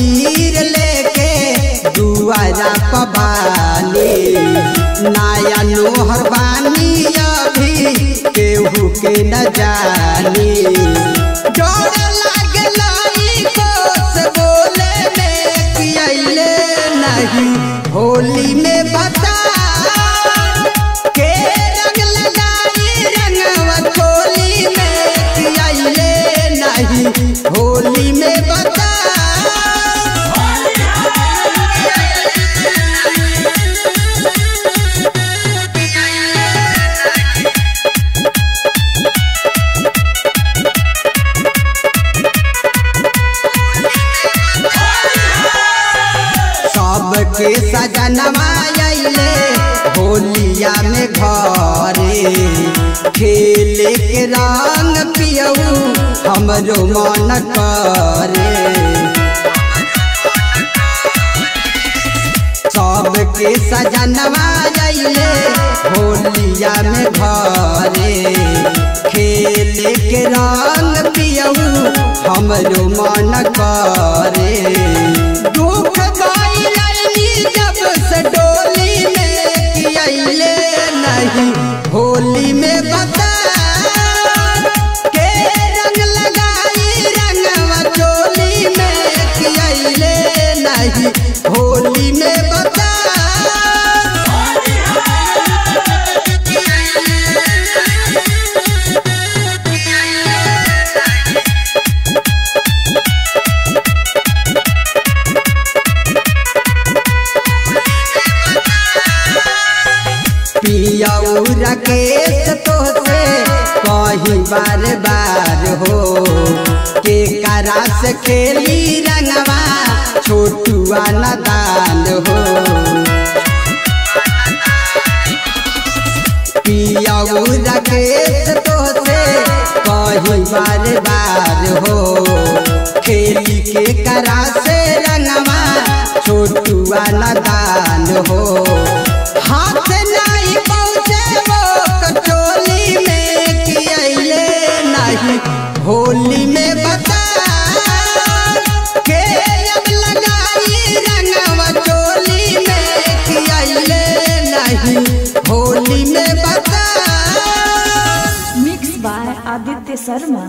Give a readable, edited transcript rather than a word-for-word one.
अबीर लेके दुआरा पबानी नया नोहर बानी अभी केहू के न जानी डर लागलाई कोस बोले में कि अइले नहीं होली में बता के रंग लगाई रंगवा चोली में कि अइले नहीं होली में बता सबके सजनवा अइले होलिया में घरे खेले के रंग पियऊ हमरो मन करे सबके सजनवा अइले होलिया में घरे खेले के रंग पियऊ हमरो मन करे दुख जब से डोली में कि अइले नहीं होली में बता के रंग लगाई रंगवा चोली में कि अइले नहीं होली में बता पियाऊ राकेश तोहसे कही बार बार हो के करा से खेली रंगवा छोटुआ नदान हो पियाऊ राकेश तोहसे कही बार बार हो खेली के करा से रंगवा छोटुआ नदान हो हाथ नहीं पहुँचे वो कचोली में कि अइले नहीं होली में बता के अब लगाई रंगवा चोली में कि अइले नहीं होली में बता। Mix by Aditya Sharma.